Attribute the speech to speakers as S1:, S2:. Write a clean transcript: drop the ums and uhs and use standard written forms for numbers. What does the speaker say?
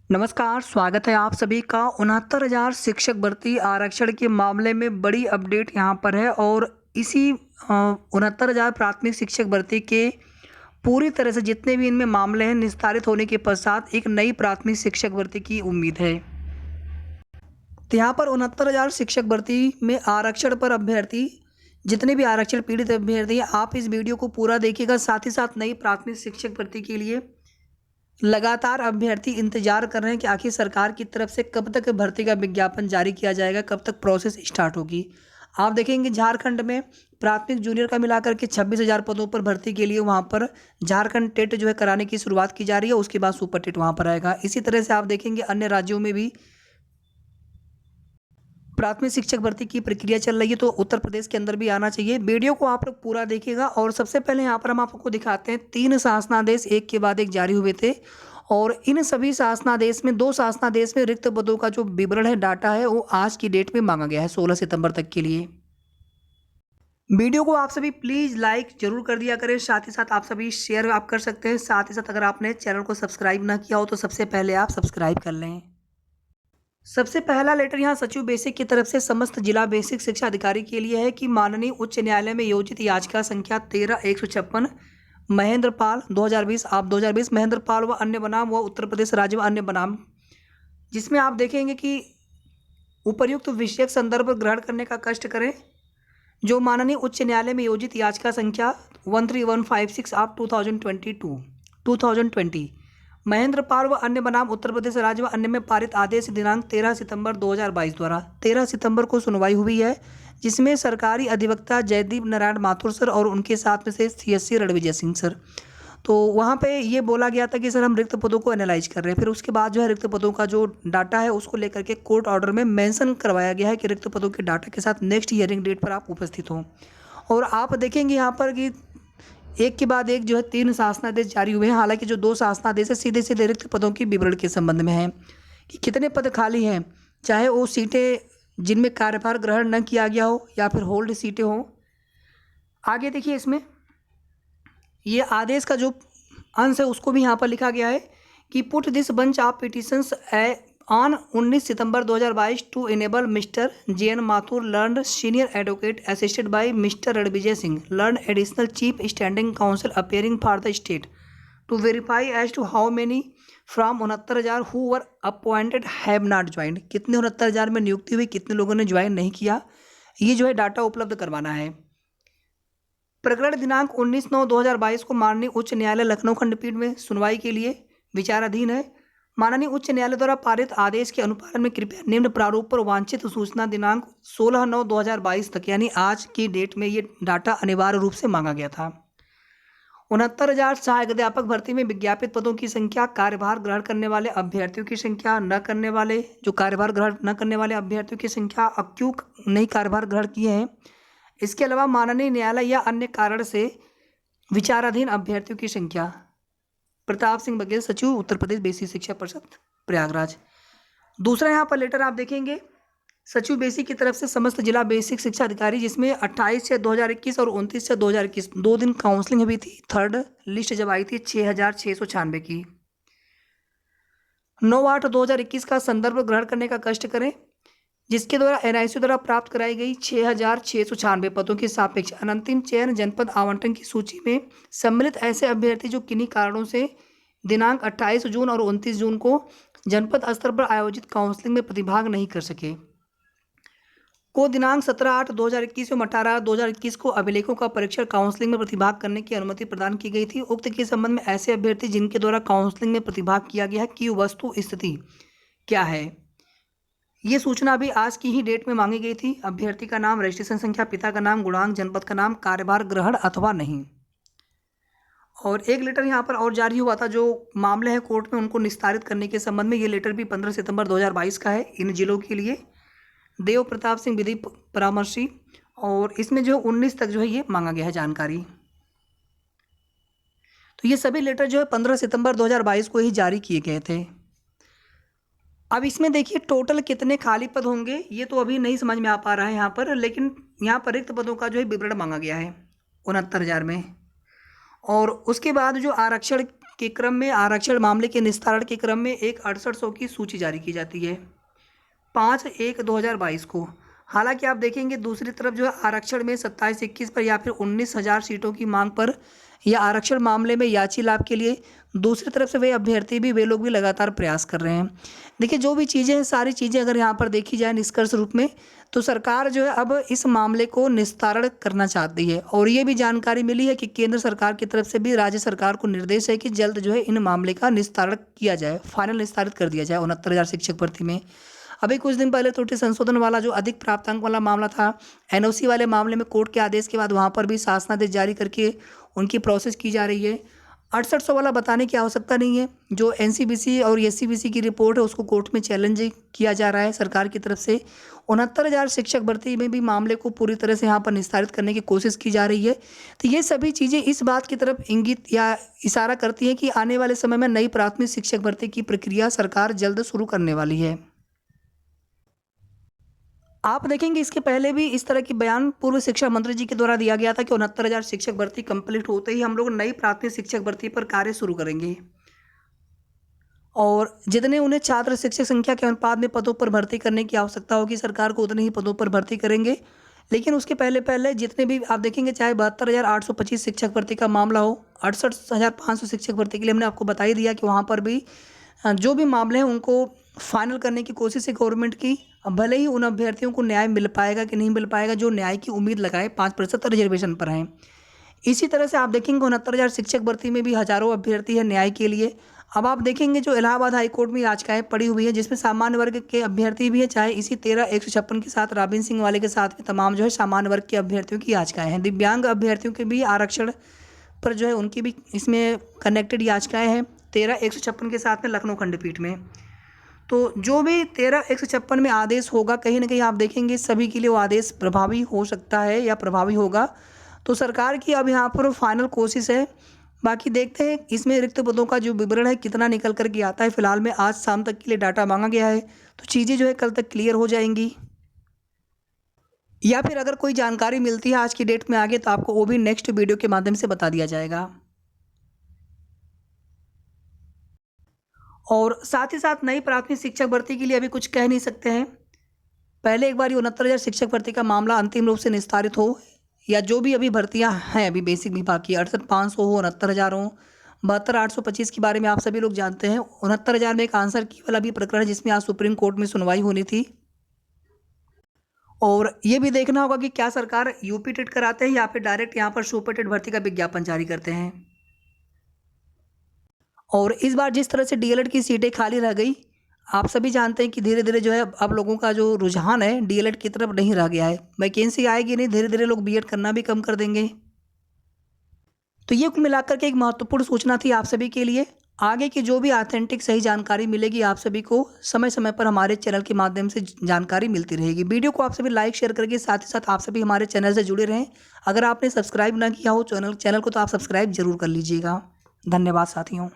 S1: नमस्कार, स्वागत है आप सभी का 69,000 शिक्षक भर्ती आरक्षण के मामले में बड़ी अपडेट यहाँ पर है और इसी 69,000 प्राथमिक शिक्षक भर्ती के पूरी तरह से जितने भी इनमें मामले हैं निस्तारित होने के पश्चात एक नई प्राथमिक शिक्षक भर्ती की उम्मीद है। तो यहाँ पर 69,000 शिक्षक भर्ती में आरक्षण पर अभ्यर्थी जितने भी आरक्षण पीड़ित अभ्यर्थी हैं, आप इस वीडियो को पूरा देखिएगा। साथ ही साथ नई प्राथमिक शिक्षक भर्ती के लिए लगातार अभ्यर्थी इंतजार कर रहे हैं कि आखिर सरकार की तरफ से कब तक भर्ती का विज्ञापन जारी किया जाएगा, कब तक प्रोसेस स्टार्ट होगी। आप देखेंगे झारखंड में प्राथमिक जूनियर का मिलाकर के 26,000 पदों पर भर्ती के लिए वहां पर झारखंड टेट जो है कराने की शुरुआत की जा रही है। उसके बाद सुपर टेट वहां पर आएगा। इसी तरह से आप देखेंगे अन्य राज्यों में भी प्राथमिक शिक्षक भर्ती की प्रक्रिया चल रही है, तो उत्तर प्रदेश के अंदर भी आना चाहिए। वीडियो को आप लोग पूरा देखिएगा। और सबसे पहले यहाँ पर हम आपको दिखाते हैं 3 शासनादेश एक के बाद एक जारी हुए थे और इन सभी शासनादेश में 2 शासनादेश में रिक्त पदों का जो विवरण है, डाटा है, वो आज की डेट में मांगा गया है 16 सितंबर तक के लिए। वीडियो को आप सभी प्लीज़ लाइक जरूर कर दिया करें। साथ ही साथ आप सभी शेयर आप कर सकते हैं। साथ ही साथ अगर आपने चैनल को सब्सक्राइब ना किया हो तो सबसे पहले आप सब्सक्राइब कर लें। सबसे पहला लेटर यहाँ सचिव बेसिक की तरफ से समस्त जिला बेसिक शिक्षा अधिकारी के लिए है कि माननीय उच्च न्यायालय में योजित याचिका संख्या 13/156 महेंद्र पाल 2020 आप 2020 महेंद्र पाल व अन्य बनाम व उत्तर प्रदेश राज्य व अन्य बनाम, जिसमें आप देखेंगे कि उपर्युक्त विषयक संदर्भ ग्रहण करने का कष्ट करें। जो माननीय उच्च न्यायालय में योजित याचिका संख्या 13156 आप 2020 महेंद्र पाल व अन्य बनाम उत्तर प्रदेश राज्य व अन्य में पारित आदेश दिनांक 13 सितंबर 2022 द्वारा 13 सितंबर को सुनवाई हुई है, जिसमें सरकारी अधिवक्ता जयदीप नारायण माथुर सर और उनके साथ में से CSC रणविजय सिंह सर। तो वहाँ पे ये बोला गया था कि सर हम रिक्त पदों को एनालाइज कर रहे हैं। फिर उसके बाद जो है रिक्त पदों का जो डाटा है उसको लेकर के कोर्ट ऑर्डर में मेंशन करवाया गया है कि रिक्त पदों के डाटा के साथ नेक्स्ट हियरिंग डेट पर आप उपस्थित हों। और आप देखेंगे यहाँ पर कि एक के बाद एक जो है 3 शासनादेश जारी हुए हैं। हालांकि जो 2 शासनादेश है सीधे सीधे रिक्त पदों के विवरण के संबंध में है कि कितने पद खाली हैं, चाहे वो सीटें जिनमें कार्यभार ग्रहण न किया गया हो या फिर होल्ड सीटें हों। आगे देखिए, इसमें ये आदेश का जो अंश है उसको भी यहाँ पर लिखा गया है कि put this bunch of petitions on 19 सितंबर 2022 to enable mister JN Mathur learned senior advocate assisted by mister Ranvijay Singh learned additional chief standing council appearing for the state to verify as to how many from 69,000 who were appointed have not joined. कितने 69,000 में नियुक्ति हुई, कितने लोगों ने join नहीं किया, ये जो है डाटा उपलब्ध करवाना है। प्रकरण दिनांक 19/9/2022 को माननीय उच्च न्यायालय लखनऊ खंडपीठ में सुनवाई के लिए विचाराधीन है। माननीय उच्च न्यायालय द्वारा पारित आदेश के अनुपालन में कृपया निम्न प्रारूप पर वांछित सूचना दिनांक 16/9/2022 तक यानी आज की डेट में ये डाटा अनिवार्य रूप से मांगा गया था। 69,000 सहायक अध्यापक भर्ती में विज्ञापित पदों की संख्या, कार्यभार ग्रहण करने वाले अभ्यर्थियों की संख्या, न करने वाले जो कार्यभार ग्रहण न करने वाले अभ्यर्थियों की संख्या, अब क्यों नहीं कार्यभार ग्रहण किए हैं, इसके अलावा माननीय न्यायालय या अन्य कारण से विचाराधीन अभ्यर्थियों की संख्या। प्रताप सिंह बघेल, सचिव, उत्तर प्रदेश बेसिक शिक्षा परिषद प्रयागराज। दूसरा यहाँ पर लेटर आप देखेंगे सचिव बेसिक की तरफ से समस्त जिला बेसिक शिक्षा अधिकारी, जिसमें 28 से 2021 और 29 से 2021 2 दिन काउंसलिंग हुई थी। थर्ड लिस्ट जब आई थी 6,696 की। 9/8/2021 का संदर्भ ग्रहण करने का कष्ट करें, जिसके द्वारा NIC द्वारा प्राप्त कराई गई 6,696 पदों के सापेक्ष अनंतिम चयन जनपद आवंटन की सूची में सम्मिलित ऐसे अभ्यर्थी जो किन्हीं कारणों से दिनांक 28 जून और 29 जून को जनपद स्तर पर आयोजित काउंसलिंग में प्रतिभाग नहीं कर सके, को दिनांक 17/8/2021 एवं 18/8/2021 को अभिलेखों का परीक्षण काउंसलिंग में प्रतिभाग करने की अनुमति प्रदान की गई थी। उक्त के संबंध में ऐसे अभ्यर्थी जिनके द्वारा काउंसलिंग में प्रतिभाग किया गया है की वस्तु स्थिति क्या है, ये सूचना भी आज की ही डेट में मांगी गई थी। अभ्यर्थी का नाम, रजिस्ट्रेशन संख्या, पिता का नाम, गुणांक, जनपद का नाम, कार्यभार ग्रहण अथवा नहीं। और एक लेटर यहाँ पर और जारी हुआ था, जो मामले हैं कोर्ट में उनको निस्तारित करने के संबंध में। ये लेटर भी 15 सितंबर 2022 का है इन जिलों के लिए। देव प्रताप सिंह विधि परामर्शी, और इसमें जो 19 तक जो है ये मांगा गया है जानकारी। तो ये सभी लेटर जो है 15 सितंबर 2022 को ही जारी किए गए थे। अब इसमें देखिए टोटल कितने खाली पद होंगे ये तो अभी नहीं समझ में आ पा रहा है यहाँ पर, लेकिन यहाँ पर रिक्त पदों का जो है विवरण मांगा गया है 69,000 में। और उसके बाद जो आरक्षण के क्रम में आरक्षण मामले के निस्तारण के क्रम में एक 6800 की सूची जारी की जाती है 5/1/2022 को। हालांकि आप देखेंगे दूसरी तरफ जो है आरक्षण में 27-21 पर या फिर 19,000 सीटों की मांग पर या आरक्षण मामले में याची लाभ के लिए दूसरी तरफ से वे लोग भी लगातार प्रयास कर रहे हैं। देखिए जो भी चीज़ें हैं सारी चीज़ें अगर यहाँ पर देखी जाए निष्कर्ष रूप में तो सरकार जो है अब इस मामले को निस्तारण करना चाहती है और ये भी जानकारी मिली है कि केंद्र सरकार की तरफ से भी राज्य सरकार को निर्देश है कि जल्द जो है इन मामले का निस्तारण किया जाए, फाइनल निस्तारित कर दिया जाए 69,000 शिक्षक भर्ती में। अभी कुछ दिन पहले त्रुटि संशोधन वाला जो अधिक प्राप्तांक वाला मामला था, एनओसी वाले मामले में कोर्ट के आदेश के बाद वहाँ पर भी शासनादेश जारी करके उनकी प्रोसेस की जा रही है। 6800 वाला बताने की आवश्यकता नहीं है। जो एनसीबीसी और एससीबीसी की रिपोर्ट है उसको कोर्ट में चैलेंज किया जा रहा है सरकार की तरफ से। 69,000 शिक्षक भर्ती में भी मामले को पूरी तरह से यहाँ पर निस्तारित करने की कोशिश की जा रही है। तो ये सभी चीज़ें इस बात की तरफ इंगित या इशारा करती हैं कि आने वाले समय में नई प्राथमिक शिक्षक भर्ती की प्रक्रिया सरकार जल्द शुरू करने वाली है। आप देखेंगे इसके पहले भी इस तरह की बयान पूर्व शिक्षा मंत्री जी के द्वारा दिया गया था कि 69,000 शिक्षक भर्ती कंप्लीट होते ही हम लोग नई प्राथमिक शिक्षक भर्ती पर कार्य शुरू करेंगे और जितने उन्हें छात्र शिक्षक संख्या के अनुपात में पदों पर भर्ती करने की आवश्यकता होगी सरकार को उतने ही पदों पर भर्ती करेंगे। लेकिन उसके पहले जितने भी आप देखेंगे चाहे 72,825 शिक्षक भर्ती का मामला हो, 68,500 शिक्षक भर्ती के लिए हमने आपको बता ही दिया कि वहाँ पर भी जो भी मामले हैं उनको फाइनल करने की कोशिश है गवर्नमेंट की। भले ही उन अभ्यर्थियों को न्याय मिल पाएगा कि नहीं मिल पाएगा जो न्याय की उम्मीद लगाए 5% रिजर्वेशन पर हैं। इसी तरह से आप देखेंगे 69,000 शिक्षक भर्ती में भी हजारों अभ्यर्थी हैं न्याय के लिए। अब आप देखेंगे जो इलाहाबाद हाई कोर्ट में याचिकाएं पड़ी हुई है जिसमें सामान्य वर्ग के अभ्यर्थी भी है, चाहे इसी 13/156 के साथ राबिन सिंह वाले के साथ भी तमाम जो है सामान्य वर्ग के अभ्यर्थियों की याचिकाएं हैं। दिव्यांग अभ्यर्थियों के भी आरक्षण पर जो है उनकी भी इसमें कनेक्टेड याचिकाएँ हैं 13/156 के साथ में लखनऊ खंडपीठ में। तो जो भी 13/156 में आदेश होगा कहीं ना कहीं आप देखेंगे सभी के लिए वो आदेश प्रभावी हो सकता है या प्रभावी होगा। तो सरकार की अब यहाँ पर फाइनल कोशिश है। बाकी देखते हैं इसमें रिक्त पदों का जो विवरण है कितना निकल कर के आता है। फिलहाल में आज शाम तक के लिए डाटा मांगा गया है तो चीज़ें जो है कल तक क्लियर हो जाएंगी या फिर अगर कोई जानकारी मिलती है आज की डेट में आगे तो आपको वो भी नेक्स्ट वीडियो के माध्यम से बता दिया जाएगा। और साथ ही साथ नई प्राथमिक शिक्षक भर्ती के लिए अभी कुछ कह नहीं सकते हैं। पहले एक बार ये 69,000 शिक्षक भर्ती का मामला अंतिम रूप से निस्तारित हो या जो भी अभी भर्तियां हैं अभी बेसिक विभाग की 68,500 हो, 69,000 हो, 72,825 के बारे में आप सभी लोग जानते हैं। 69,000 में एक आंसर की वाला भी प्रकरण है जिसमें आज सुप्रीम कोर्ट में सुनवाई होनी थी। और ये भी देखना होगा कि क्या सरकार यूपी टेट कराते हैं या फिर डायरेक्ट यहाँ पर सुपर टेट भर्ती का विज्ञापन जारी करते हैं। और इस बार जिस तरह से डीएलएड की सीटें खाली रह गई, आप सभी जानते हैं कि धीरे धीरे जो है अब लोगों का जो रुझान है डीएलएड की तरफ नहीं रह गया है। वैकेंसी आएगी नहीं, धीरे धीरे लोग बीएड करना भी कम कर देंगे। तो ये कुल मिलाकर के एक महत्वपूर्ण सूचना थी आप सभी के लिए। आगे की जो भी ऑथेंटिक सही जानकारी मिलेगी आप सभी को समय समय पर हमारे चैनल के माध्यम से जानकारी मिलती रहेगी। वीडियो को आप सभी लाइक शेयर करके साथ ही साथ आप सभी हमारे चैनल से जुड़े रहें। अगर आपने सब्सक्राइब ना किया हो चैनल को तो आप सब्सक्राइब जरूर कर लीजिएगा। धन्यवाद साथियों।